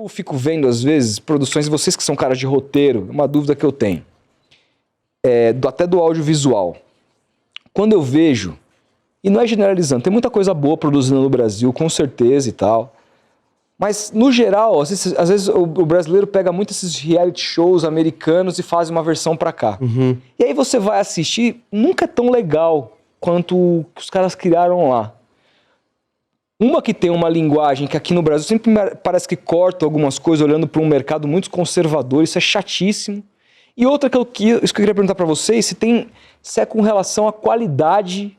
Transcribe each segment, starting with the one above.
Eu fico vendo, às vezes, produções, vocês que são caras de roteiro, uma dúvida que eu tenho, até do audiovisual. Quando eu vejo, e não é generalizando, tem muita coisa boa produzida no Brasil, com certeza e tal, mas, no geral, às vezes o brasileiro pega muito esses reality shows americanos e faz uma versão pra cá. Uhum. E aí você vai assistir, nunca é tão legal quanto o que os caras criaram lá. Uma que tem uma linguagem que aqui no Brasil sempre parece que corta algumas coisas olhando para um mercado muito conservador, isso é chatíssimo. E outra isso que eu queria perguntar para vocês, se é com relação à qualidade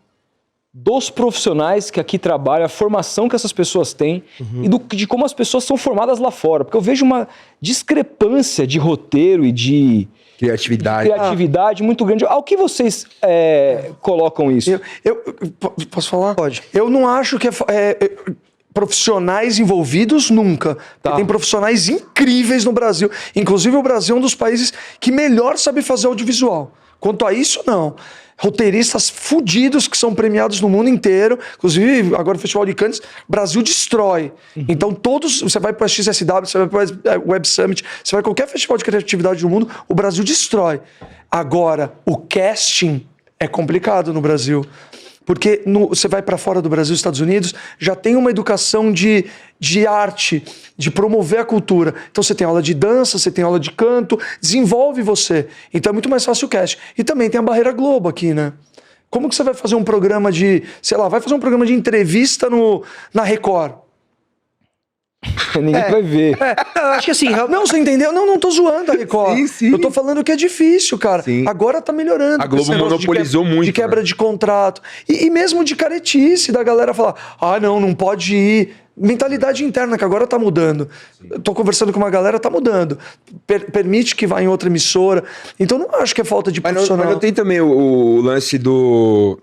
dos profissionais que aqui trabalham, a formação que essas pessoas têm e de como as pessoas são formadas lá fora. Porque eu vejo uma discrepância de roteiro e de criatividade muito grande. Ao que vocês colocam isso? Posso falar? Pode. Eu não acho que profissionais envolvidos nunca. Tá. Tem profissionais incríveis no Brasil. Inclusive o Brasil é um dos países que melhor sabe fazer audiovisual. Quanto a isso, não. Roteiristas fudidos que são premiados no mundo inteiro. Inclusive, agora o Festival de Cannes, Brasil destrói. Então, você vai para a XSW, você vai para o Web Summit, você vai a qualquer festival de criatividade do mundo, o Brasil destrói. Agora, o casting é complicado no Brasil. Porque você vai para fora do Brasil, Estados Unidos, já tem uma educação de arte, de promover a cultura. Então você tem aula de dança, você tem aula de canto, desenvolve você. Então é muito mais fácil o cast. E também tem a barreira Globo aqui, né? Como que você vai fazer um programa vai fazer um programa de entrevista na Record? Ninguém vai ver. Acho que assim... Não, você entendeu? Não tô zoando a Record. Sim. Eu tô falando que é difícil, cara. Sim. Agora tá melhorando. A Globo monopolizou muito. De quebra né? de contrato. E mesmo de caretice, da galera falar, não pode ir. Mentalidade interna, que agora tá mudando. Eu tô conversando com uma galera, tá mudando. Permite que vá em outra emissora. Então não acho que é falta de profissional. Mas não tem também o lance do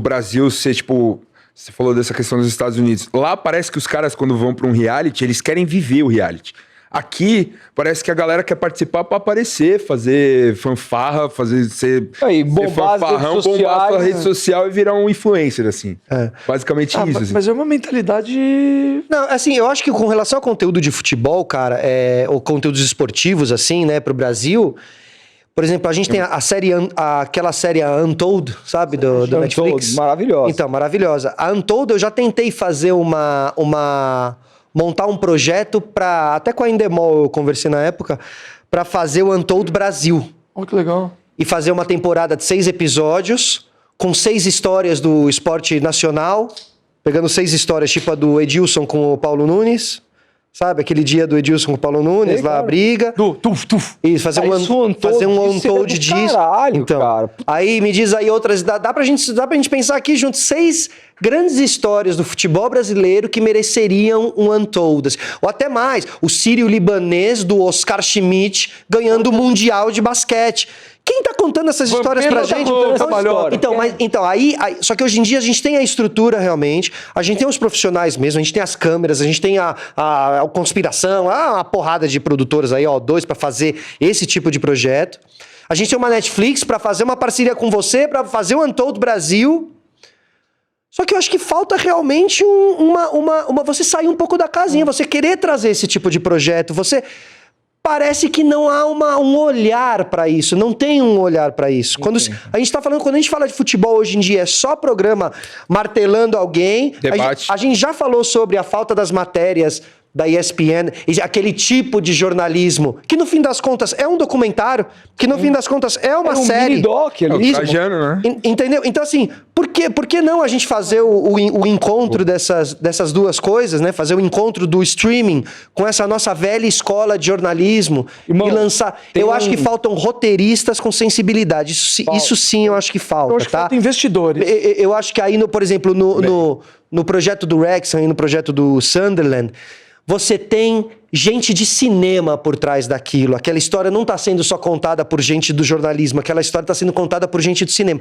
Brasil ser, tipo... Você falou dessa questão dos Estados Unidos. Lá parece que os caras, quando vão pra um reality, eles querem viver o reality. Aqui, parece que a galera quer participar pra aparecer, fazer fanfarra, ser fanfarrão, bombar sua rede social e virar um influencer, assim. Basicamente isso. Assim. Mas é uma mentalidade... Não, assim, eu acho que com relação ao conteúdo de futebol, cara, ou conteúdos esportivos, assim, né, pro Brasil... Por exemplo, a gente tem aquela série Untold, sabe, do Netflix? Maravilhosa. Então, maravilhosa. A Untold, eu já tentei fazer montar um projeto até com a Endemol eu conversei na época, para fazer o Untold Brasil. Olha que legal. E fazer uma temporada de 6 episódios, com 6 histórias do esporte nacional, pegando 6 histórias, tipo a do Edilson com o Paulo Nunes... Sabe, aquele dia do Edilson com o Paulo Nunes, lá a briga. Isso, fazer um untold disso. Caralho, então, cara. Aí me diz aí outras... Dá pra gente pensar aqui junto 6 grandes histórias do futebol brasileiro que mereceriam um untold. Assim. Ou até mais, o sírio-libanês do Oscar Schmidt ganhando o Mundial de Basquete. Quem tá contando essas histórias pra gente? Só que hoje em dia a gente tem a estrutura realmente, a gente tem os profissionais mesmo, a gente tem as câmeras, a gente tem a conspiração, uma porrada de produtoras aí, O2, pra fazer esse tipo de projeto. A gente tem uma Netflix pra fazer uma parceria com você, pra fazer o Untold Brasil. Só que eu acho que falta realmente você sair um pouco da casinha, você querer trazer esse tipo de projeto, parece que não há um olhar para isso, não tem um olhar para isso. Quando a gente fala de futebol hoje em dia, é só programa martelando alguém. Debate. A gente já falou sobre a falta das matérias da ESPN, aquele tipo de jornalismo, que no fim das contas é um documentário, que no fim das contas é uma série. Mini-doc ali. Né? Entendeu? Então assim, por que não a gente fazer o encontro dessas duas coisas, né? Fazer o encontro do streaming com essa nossa velha escola de jornalismo e lançar... Eu acho que faltam roteiristas com sensibilidade. Isso sim eu acho que falta, Eu acho que falta investidores. Eu acho que aí, por exemplo, no projeto do Wrexham e no projeto do Sunderland, você tem gente de cinema por trás daquilo. Aquela história não está sendo só contada por gente do jornalismo, aquela história está sendo contada por gente do cinema.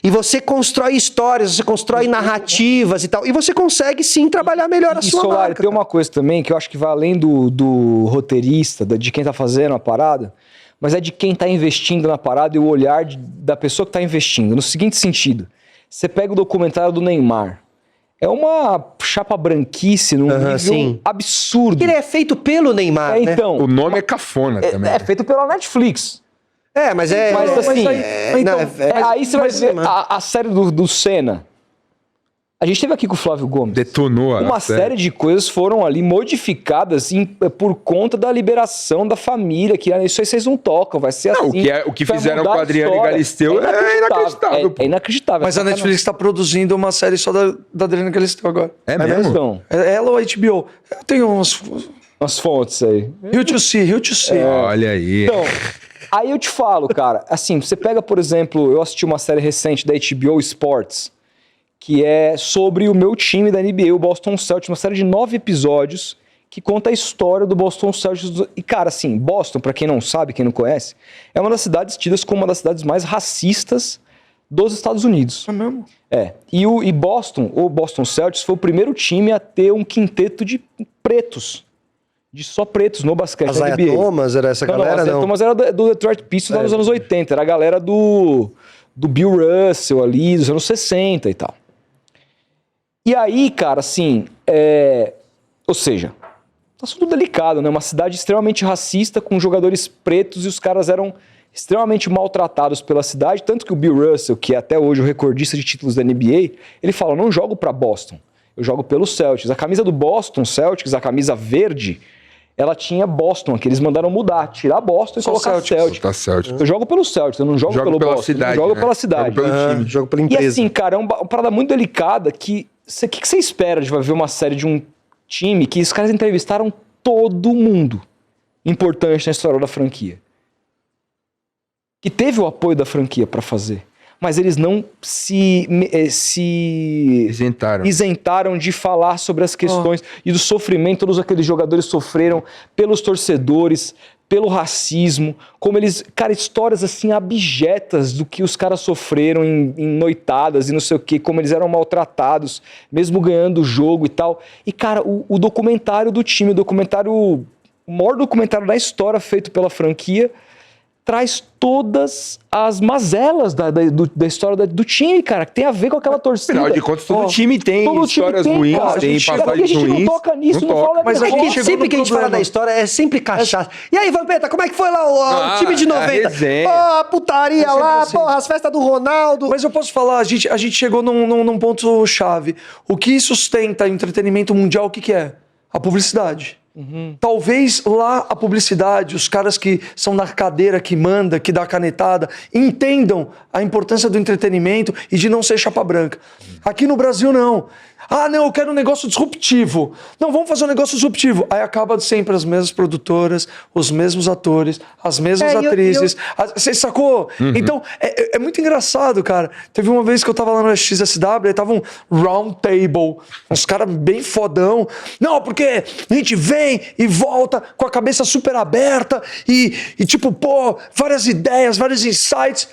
E você constrói histórias, você constrói narrativas e tal, e você consegue sim trabalhar melhor a sua marca. Tem uma coisa também que eu acho que vai além do roteirista, de quem está fazendo a parada, mas é de quem está investindo na parada e o olhar da pessoa que está investindo. No seguinte sentido, você pega o documentário do Neymar, é uma chapa branquice num nível sim. absurdo. Ele é feito pelo Neymar, né? Então, O nome é cafona também. é feito pela Netflix. Mas Mas assim, aí você vai mas- ver a série do Senna. A gente esteve aqui com o Flávio Gomes. Detonou Uma a série. série de coisas foram ali modificadas por conta da liberação da família, que isso aí vocês não tocam, vai ser Não, assim. o que vai fizeram mudar com a a Adriane história. Galisteu é inacreditável, pô. É inacreditável. Mas a Netflix está produzindo uma série só da Adriana Galisteu agora. É Mas mesmo? não, É ela ou a HBO? Eu tenho umas fontes aí. Rio to See. Olha aí. Então, aí eu te falo, cara, assim, você pega, por exemplo, eu assisti uma série recente da HBO Sports, que é sobre o meu time da NBA, o Boston Celtics, uma série de 9 episódios que conta a história do Boston Celtics. E, cara, assim, Boston, pra quem não sabe, quem não conhece, é uma das cidades tidas como uma das cidades mais racistas dos Estados Unidos. É mesmo? E Boston, o Boston Celtics, foi o primeiro time a ter um quinteto de pretos. De só pretos no basquete da Isaiah NBA. Thomas era essa galera, Isaiah não? Thomas era do Detroit Pistons nos anos 80. Era a galera do Bill Russell ali, dos anos 60 e tal. E aí, cara, assim, ou seja, tá tudo delicado, né? Uma cidade extremamente racista, com jogadores pretos, e os caras eram extremamente maltratados pela cidade, tanto que o Bill Russell, que é até hoje o recordista de títulos da NBA, ele fala, eu não jogo pra Boston, eu jogo pelo Celtics. A camisa do Boston Celtics, a camisa verde, ela tinha Boston, que eles mandaram mudar, tirar Boston e Só colocar Celtics. Tá certo. Eu jogo pelo Celtics, eu não jogo pelo pela Boston, cidade, eu jogo né? pela cidade. Jogo pelo time. Jogo pela E empresa. assim, cara, é uma parada muito delicada que... O que você espera de ver uma série de um time que os caras entrevistaram todo mundo importante na história da franquia? Que teve o apoio da franquia pra fazer. Mas eles não se isentaram de falar sobre as questões e do sofrimento que todos aqueles jogadores sofreram pelos torcedores, pelo racismo, como eles... Cara, histórias assim abjetas do que os caras sofreram em noitadas e não sei o quê, como eles eram maltratados, mesmo ganhando o jogo e tal. E, cara, o documentário do time, o maior documentário da história feito pela franquia, traz todas as mazelas da história do time, cara, que tem a ver com aquela torcida. Afinal de contas, todo time tem todo time histórias tem, ruins, cara. tem Porque passagens a gente ruins. não toca nisso, não fala Mas a negócio. gente chegou Sempre no que a gente fala problema. da história, é sempre cachaça. E aí, Vampeta, como é que foi lá o time de 90? resenha. Pô, a putaria sempre lá, assim. porra, as festas do Ronaldo. Mas eu posso falar, a gente chegou num ponto chave. O que sustenta o entretenimento mundial, o que é? A publicidade. Talvez lá a publicidade, os caras que são na cadeira, que manda, que dá a canetada, entendam a importância do entretenimento e de não ser chapa branca. Aqui no Brasil, não. Ah, não, eu quero um negócio disruptivo. Não, vamos fazer um negócio disruptivo. Aí acaba sempre as mesmas produtoras, os mesmos atores, as mesmas atrizes. Você sacou? Então, é muito engraçado, cara. Teve uma vez que eu tava lá no XSW, aí tava um round table, uns caras bem fodão. Não, porque a gente vem e volta com a cabeça super aberta e tipo, pô, várias ideias, vários insights.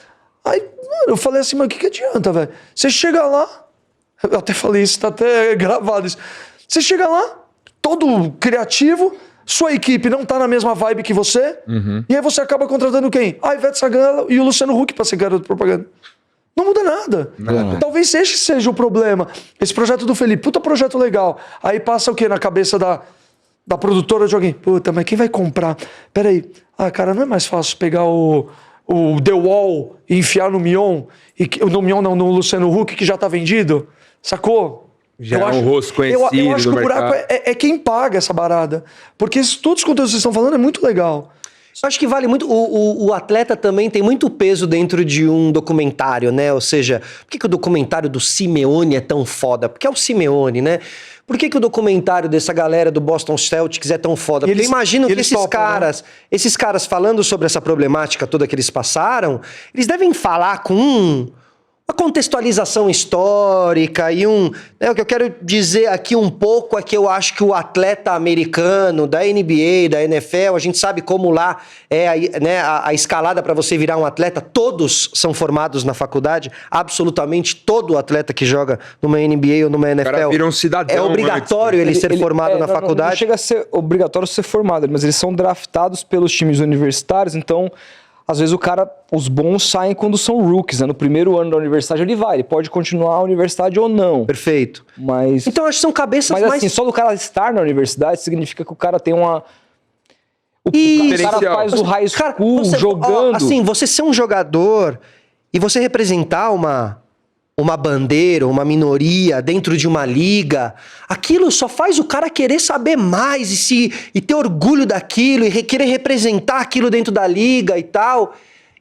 Aí, mano, eu falei assim, mas o que adianta, velho? Você chega lá, eu até falei isso, tá até gravado isso. Você chega lá, todo criativo, sua equipe não tá na mesma vibe que você, e aí você acaba contratando quem? A Ivete Sangalo e o Luciano Huck pra ser garoto de propaganda. Não muda nada. Talvez esse seja o problema. Esse projeto do Felipe, puta projeto legal. Aí passa o quê na cabeça da produtora de alguém? Puta, mas quem vai comprar? Peraí. Ah, cara, não é mais fácil pegar o The Wall e enfiar no Mion? No Mion não, no Luciano Huck, que já tá vendido? Sacou? Já é um rosto conhecido Eu acho que do o buraco mercado. é quem paga essa barada. Porque todos os conteúdos que vocês estão falando é muito legal. Eu acho que vale muito. O atleta também tem muito peso dentro de um documentário, né? Ou seja, por que o documentário do Simeone é tão foda? Porque é o Simeone, né? Por que o documentário dessa galera do Boston Celtics é tão foda? Porque eu imagino que esses caras falando sobre essa problemática toda que eles passaram, eles devem falar com uma contextualização histórica e o que eu quero dizer aqui um pouco é que eu acho que o atleta americano da NBA, da NFL, a gente sabe como lá é a escalada para você virar um atleta, todos são formados na faculdade, absolutamente todo atleta que joga numa NBA ou numa NFL. O cara vira um cidadão é obrigatório antes, ele ser formado na faculdade. Não chega a ser obrigatório ser formado, mas eles são draftados pelos times universitários, então às vezes os bons saem quando são rookies, né? No primeiro ano da universidade ele pode continuar a universidade ou não. Perfeito. Mas, Então, acho que são cabeças mas mais... assim, só do cara estar na universidade significa que o cara tem uma... O Isso. cara faz o high Cara, school jogando. assim, você ser um jogador e você representar uma bandeira, uma minoria dentro de uma liga, aquilo só faz o cara querer saber mais e ter orgulho daquilo e querer representar aquilo dentro da liga e tal.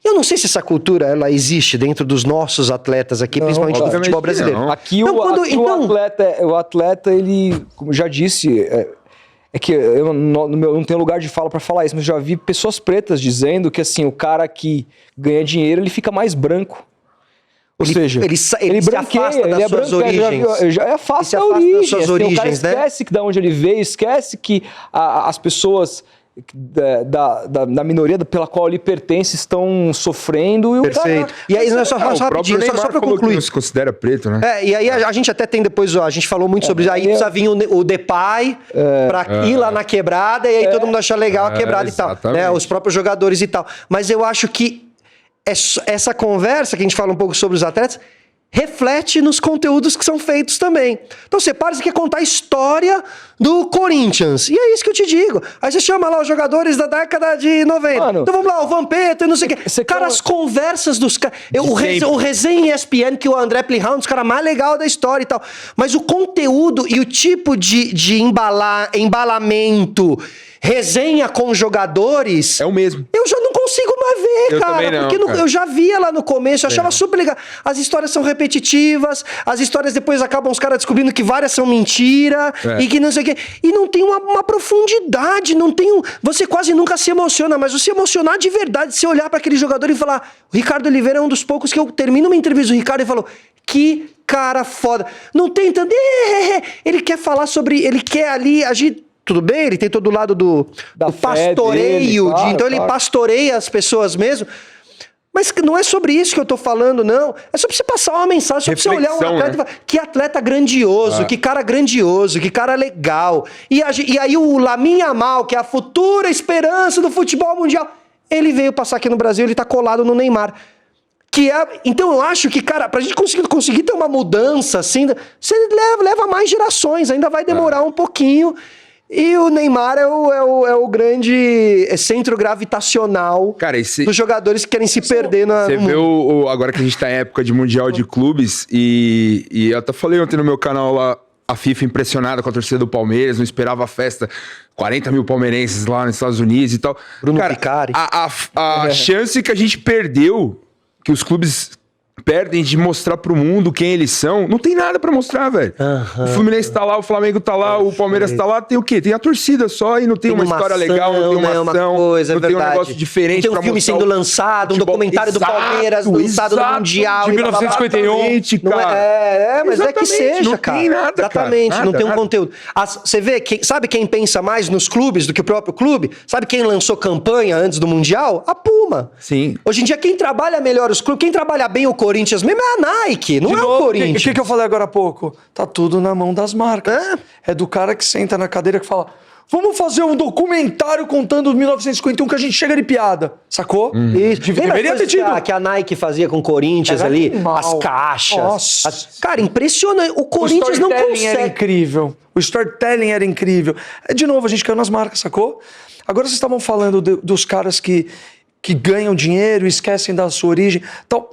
Eu não sei se essa cultura ela existe dentro dos nossos atletas aqui, principalmente do futebol brasileiro. não. Aqui, o atleta, ele, como eu já disse, é que eu não tenho lugar de fala pra falar isso, mas eu já vi pessoas pretas dizendo que assim, o cara que ganha dinheiro, ele fica mais branco. Ou seja, ele se afasta das suas origens. Afasta Ele a se afasta origem. das suas Assim, o cara origens, né? esquece de onde ele veio, esquece que as pessoas da minoria pela qual ele pertence estão sofrendo. E Perfeito. E aí, só rapidinho, só pra falou que concluir. não se considera preto, né? E aí a gente até tem depois, a gente falou muito sobre isso, aí precisa vir o Depay pra ir lá na quebrada, e aí todo mundo acha legal a quebrada e tal. Né? Os próprios jogadores e tal. Mas eu acho que essa conversa que a gente fala um pouco sobre os atletas reflete nos conteúdos que são feitos também. Então você para e quer contar a história do Corinthians. E é isso que eu te digo. Aí você chama lá os jogadores da década de 90. Mano, então vamos lá, o Vampeta e não sei o quê. Cara, as conversas dos caras... O resenha ESPN, que o André Plihal é um dos caras mais legais da história e tal. Mas o conteúdo e o tipo de embalamento, resenha com jogadores... É o mesmo. Eu já não consigo mais ver, Eu cara. também não, porque cara. eu já via lá no começo, eu achava super legal. As histórias são repetitivas, as histórias depois acabam os caras descobrindo que várias são mentira, e que não sei o quê. E não tem uma profundidade, não tem você quase nunca se emociona, mas você emocionar de verdade, você olhar para aquele jogador e falar, o Ricardo Oliveira é um dos poucos que eu termino uma entrevista do Ricardo e falo, que cara foda. Não tem tanto... Ele quer falar sobre... Ele quer ali agir... Tudo bem, ele tem todo o lado do pastoreio, dele, claro, então ele pastoreia as pessoas mesmo. Mas não é sobre isso que eu tô falando, não. É sobre você passar uma mensagem, sobre você olhar um atleta e falar, que atleta grandioso, que cara grandioso, que cara legal. E aí o Lamine Yamal, que é a futura esperança do futebol mundial, ele veio passar aqui no Brasil, ele tá colado no Neymar. Então eu acho que, cara, pra gente conseguir ter uma mudança assim, você leva mais gerações, ainda vai demorar um pouquinho. E o Neymar é o grande centro gravitacional, cara, dos jogadores que querem se perder no Você vê mundo. agora que a gente tá em época de Mundial de Clubes, e eu até falei ontem no meu canal lá, a FIFA impressionada com a torcida do Palmeiras, não esperava a festa, 40 mil palmeirenses lá nos Estados Unidos e tal. Bruno cara, Picari. A chance que a gente perdeu, que os clubes perdem de mostrar pro mundo quem eles são, não tem nada pra mostrar, velho. O Fluminense tá lá, o Flamengo tá lá, o Palmeiras tá lá, tem o quê? Tem a torcida só e não tem uma história legal, não tem uma ação, coisa, não tem um negócio diferente não tem um filme sendo lançado, um documentário do Palmeiras lançado no Mundial. De 1951. Mas é que seja, não cara. tem nada, Exatamente, cara, não tem um nada. conteúdo. Você vê, sabe quem pensa mais nos clubes do que o próprio clube? Sabe quem lançou campanha antes do Mundial? A Puma. Sim. Hoje em dia, quem trabalha melhor os clubes, quem trabalha bem o Corinthians mesmo é a Nike, não é o Corinthians. O que eu falei agora há pouco? Tá tudo na mão das marcas. É do cara que senta na cadeira que fala, vamos fazer um documentário contando 1951 que a gente chega de piada. Sacou? Isso. Deveria ter tido. Que a Nike fazia com o Corinthians Era ali, animal. as caixas. Nossa. Cara, impressionante. O O Corinthians não storytelling era consegue. incrível. O storytelling era incrível. De novo, a gente caiu nas marcas, sacou? Agora vocês estavam falando dos caras que ganham dinheiro e esquecem da sua origem.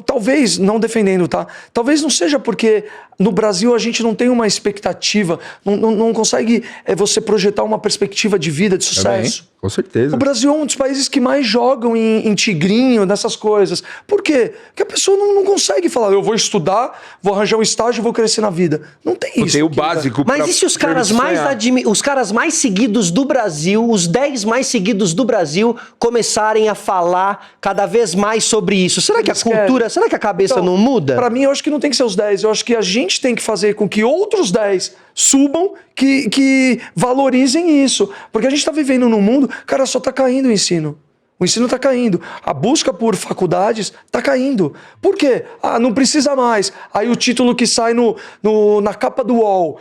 Talvez, não defendendo, tá? Talvez não seja porque no Brasil a gente não tem uma expectativa, não consegue você projetar uma perspectiva de vida, de sucesso. Também, com certeza. O Brasil é um dos países que mais jogam em tigrinho, nessas coisas. Por quê? Porque a pessoa não consegue falar, eu vou estudar, vou arranjar um estágio e vou crescer na vida. Não tem isso. Tem o aqui, básico. Mas e se os caras mais seguidos do Brasil, os 10 mais seguidos do Brasil, começarem a falar cada vez mais sobre isso? Será que a cultura, será que a cabeça não muda? Pra mim, eu acho que não tem que ser os 10. Eu acho que a gente tem que fazer com que outros 10 subam, que valorizem isso. Porque a gente tá vivendo num mundo, cara, só tá caindo o ensino. O ensino tá caindo. A busca por faculdades tá caindo. Por quê? Não precisa mais. Aí o título que sai na capa do UOL.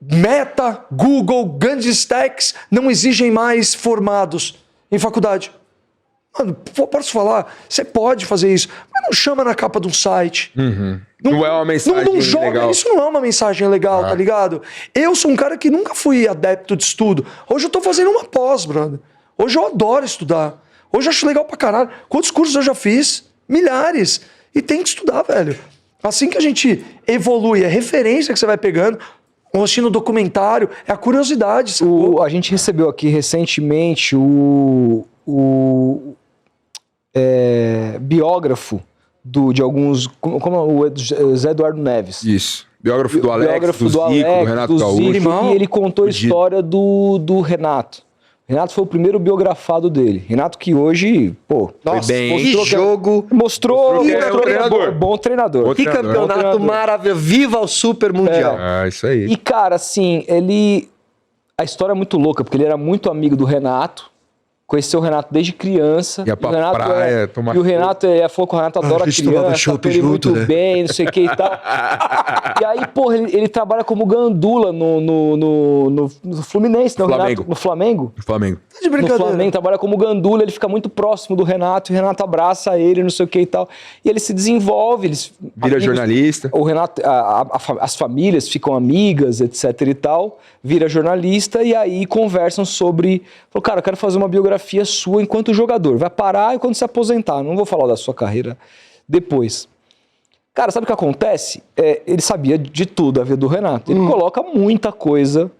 Meta, Google, grandes techs não exigem mais formados em faculdade. Mano, posso falar? Você pode fazer isso, mas não chama na capa de um site. Não é uma mensagem Não joga, legal. isso não é uma mensagem legal, tá ligado? Eu sou um cara que nunca fui adepto de estudo. Hoje eu tô fazendo uma pós, brother. Hoje eu adoro estudar. Hoje eu acho legal pra caralho. Quantos cursos eu já fiz? Milhares. E tem que estudar, velho. Assim que a gente evolui, é referência que você vai pegando, assistindo documentário, é a curiosidade. A gente recebeu aqui recentemente o biógrafo de alguns. Como o Zé Eduardo Neves. Isso. Biógrafo do Alex, Biógrafo do Zico, do Renato Gaúcho. Zico, e ele contou a Fudido. história do Renato. Renato foi o primeiro biografado dele. Renato que hoje, pô, Nossa, bem. que jogo. mostrou que é mostrou treinador. bom treinador. Bom Que treinador. campeonato Treinador. maravilhoso. Viva o Super Mundial. Ah, isso aí. E, cara, assim, a história é muito louca, porque ele era muito amigo do Renato, conheceu o Renato desde criança. Ia pra e o Renato praia, tomar E o Renato, ele falou que o Renato adora a gente tomava criança, chopp trata ele junto, muito né? bem, não sei o que e tal. E aí, porra, ele trabalha como gandula no Fluminense, não, Flamengo. Renato, no Flamengo. Do Flamengo. Tá de No brincadeira. Flamengo, trabalha como gandula, ele fica muito próximo do Renato, e o Renato abraça ele, não sei o que e tal. E ele se desenvolve, Vira jornalista. O Renato, as famílias ficam amigas, etc e tal, vira jornalista e aí conversam sobre, falou, cara, eu quero fazer uma biografia sua enquanto jogador, vai parar e quando se aposentar, não vou falar da sua carreira depois. Cara, sabe o que acontece? Ele sabia de tudo a vida do Renato, ele coloca muita coisa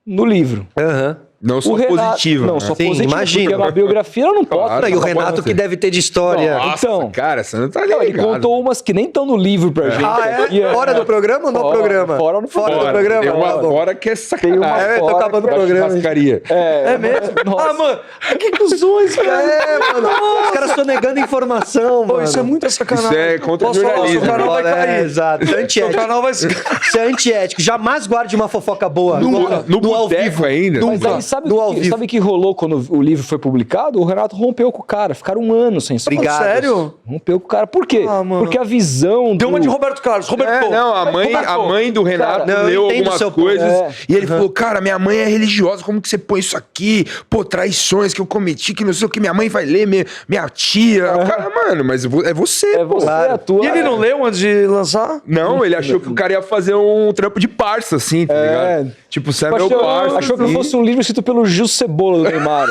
no livro. Aham. Não só O Renato- positiva. Não, né? só Sim, positiva, imagino. porque uma biografia ela não pode... Claro. E o Não, Renato pode que ser. deve ter de história. Nossa, Então. cara, você não tá Não, ligado. ele contou umas que nem estão no livro pra gente. aqui, Fora do programa ou no programa? Fora no Fora do programa. programa? Tem uma Tá bom. fora que é sacanagem. Tem uma É, tô fora acabando o que eu acho programa. Churrascaria. É mesmo? Nossa. Ah, mano, que cuzões, cara. Mano. Os caras estão negando informação, Pô, mano. isso é muita sacanagem. Isso é contra Posso falar, jornalismo, seu canal vai cair. Exato. Isso é Seu antiético. canal vai... Isso é antiético. Jamais guarde uma fofoca boa. No ao boteco vivo. ainda. Mas aí sabe No ao o que, vivo. sabe que rolou quando o livro foi publicado? O Renato rompeu com o cara. Ficaram um ano sem se falar. Obrigado. Sério? Rompeu com o cara. Por quê? Ah, mano. Porque a visão Deu uma de Roberto Carlos. Roberto. Não, a mãe do Renato Cara, não, leu eu entendo algumas seu ponto. coisas É. e ele falou, cara, minha mãe é religiosa, como que você põe isso aqui? Pô, traições que eu cometi, que não sei o que, minha mãe vai ler, minha tia. O cara, mano, mas é você, É pô. você, Claro. a tua... E ele não leu antes de lançar? Não, ele achou que o cara ia fazer um trampo de parça, assim, tá ligado? Tipo, você é meu parça. achou que assim. fosse um livro escrito pelo Gil Cebola do Neymar.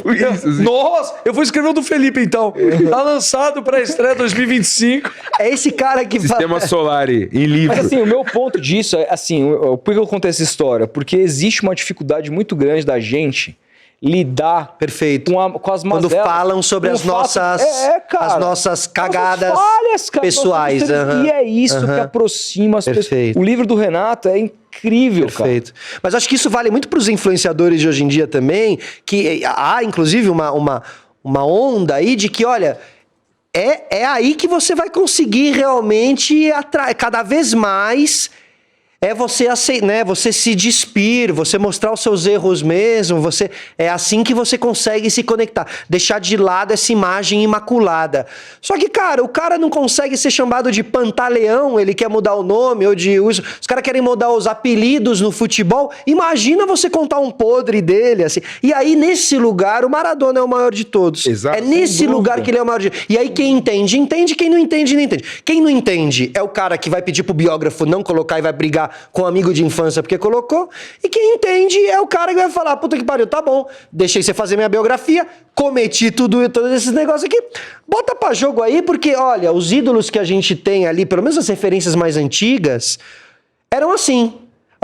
Por isso, assim. Nossa, eu vou escrever o do Felipe, então. Tá lançado pra estreia 2025. É esse cara que Sistema Solari, em livro. Mas assim, o meu ponto disso é assim, por que eu contei essa história? Porque existe uma dificuldade muito grande da gente lidar Perfeito. com as Quando mazelas. falam sobre com o as fato- nossas, cara. as nossas cagadas Nossas falhas, cara, pessoais. nossas coisas. aham. E é isso que aham. aproxima as pessoas. Perfeito. O livro do Renato é incrível, Perfeito. Mas acho que isso vale muito para os influenciadores de hoje em dia também, que há inclusive uma onda aí de que, olha, é aí que você vai conseguir realmente atrair cada vez mais. É você né, você se despir, você mostrar os seus erros mesmo, é assim que você consegue se conectar, deixar de lado essa imagem imaculada. Só que, cara, o cara não consegue ser chamado de Pantaleão, ele quer mudar o nome, ou de os caras querem mudar os apelidos no futebol. Imagina você contar um podre dele, assim. E aí, nesse lugar, o Maradona é o maior de todos. Exato, É nesse sem lugar dúvida. que ele é o maior de... E aí, quem entende, entende. Quem não entende, não entende. Quem não entende é o cara que vai pedir pro biógrafo não colocar e vai brigar com um amigo de infância porque colocou. E quem entende é o cara que vai falar, puta que pariu, tá bom, deixei você fazer minha biografia, cometi todos esses negócios aqui, bota pra jogo aí, porque, olha, os ídolos que a gente tem ali, pelo menos as referências mais antigas, eram assim.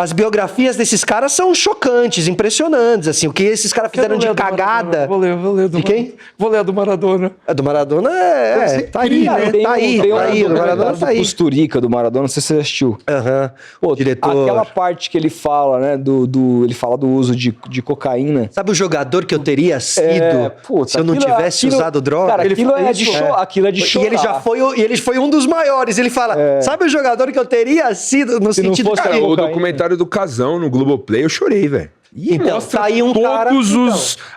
As biografias desses caras são chocantes, impressionantes, assim, o que esses caras fizeram de cagada. Vou ler do De quem? Maradona. Vou ler a do Maradona. A do Maradona tá aí, Cara, né? tem Tá aí, tem tá aí, o Maradona do tá aí. Costurica do Maradona, não sei se você assistiu. Aham. Pô, Diretor. aquela parte que ele fala, né, ele fala do uso de cocaína. Sabe o jogador que eu teria sido puta, se eu não tivesse usado droga? Cara, Ele aquilo fala é isso, de aquilo é de chorar. E ele foi um dos maiores. Ele fala, sabe o jogador que eu teria sido no Se não sentido fosse de Cara, que... o cocaína. documentário do Casão no Globoplay, eu chorei, velho. E Então, mostra tá aí um cara-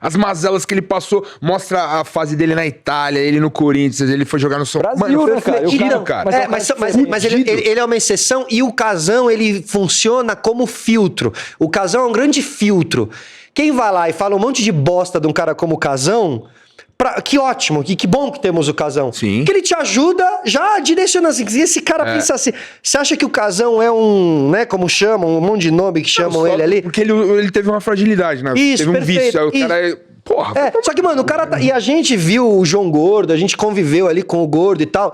as mazelas que ele passou, mostra a fase dele na Itália, ele no Corinthians, ele foi jogar no São Brasil, Mano, né, cara? fudido, O cara- cara. mas é um Mas ele é uma exceção e o Casão, ele funciona como filtro. O Casão é um grande filtro. Quem vai lá e fala um monte de bosta de um cara como o Casão, Que ótimo, que bom que temos o Casão. Sim. Que ele te ajuda já direcionando assim. Se esse cara pensa assim, você acha que o Casão é um, né, como chamam, um monte de nome que chamam ele ali? Porque ele teve uma fragilidade, né? Isso, teve um perfeito, vício. Aí o isso. cara é. Porra, Só que, mano, o cara E a gente viu o João Gordo, a gente conviveu ali com o Gordo e tal.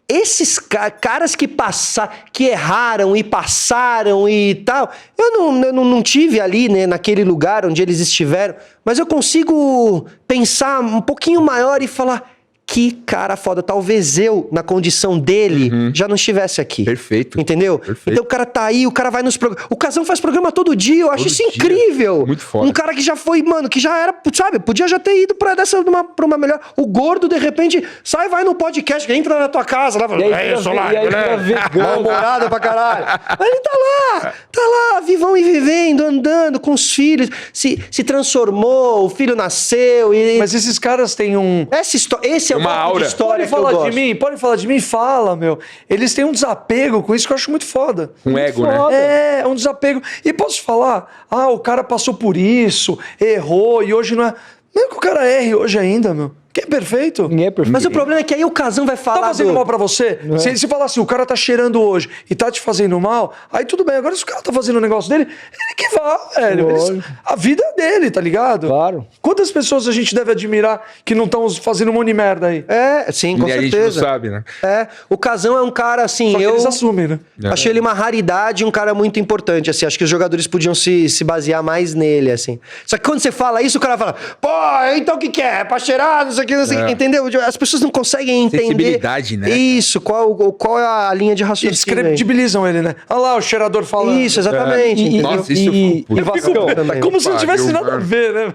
Esses caras que erraram e passaram e tal, eu não tive ali, né, naquele lugar onde eles estiveram, mas eu consigo pensar um pouquinho maior e falar, que cara foda, talvez eu, na condição dele, já não estivesse aqui. Perfeito. Entendeu? Perfeito. Então o cara tá aí, o cara vai nos programas. O Casão faz programa todo dia, eu acho Todo isso dia. incrível. Muito foda. Um cara que já foi, mano, que já era, sabe, podia já ter ido pra uma melhor. O Gordo, de repente, vai no podcast, entra na tua casa, lá, E aí vira vegano. mal-humorado pra caralho. Mas ele tá lá, vivão e vivendo, andando com os filhos, se transformou, o filho nasceu. Mas esses caras têm um... Esse é o Uma tipo aura. de história Pode que eu falar gosto. de mim? Pode falar de mim? Fala, meu. Eles têm um desapego com isso que eu acho muito foda. Um ego, foda. né? É um desapego. E posso falar? O cara passou por isso, errou e hoje não é... Não é que o cara erre hoje ainda, meu. Que é perfeito. Ninguém é perfeito. Mas o problema é que aí o Casão vai falar Tá fazendo mal pra você? Se falar assim, o cara tá cheirando hoje e tá te fazendo mal, aí tudo bem. Agora, se o cara tá fazendo o negócio dele, ele que vá, velho. A vida é dele, tá ligado? Claro. Quantas pessoas a gente deve admirar que não estão fazendo um monte de merda aí? Sim, com E a gente certeza. não sabe, né? O Casão é um cara, assim, Só que eles assumem, né? achei ele uma raridade e um cara muito importante, assim. Acho que os jogadores podiam se basear mais nele, assim. Só que quando você fala isso, o cara fala, pô, então o que é? É pra cheirar, não sei o que, não sei o que. Entendeu? As pessoas não conseguem entender... Sensibilidade, né? Isso, qual é a linha de E raciocínio aí. descredibilizam ele, né? Olha lá o cheirador falando. Isso, exatamente. entendeu? Nossa, isso eu fico puto. Vascão. também. Como se não tivesse Pariu, nada a mano. ver, né?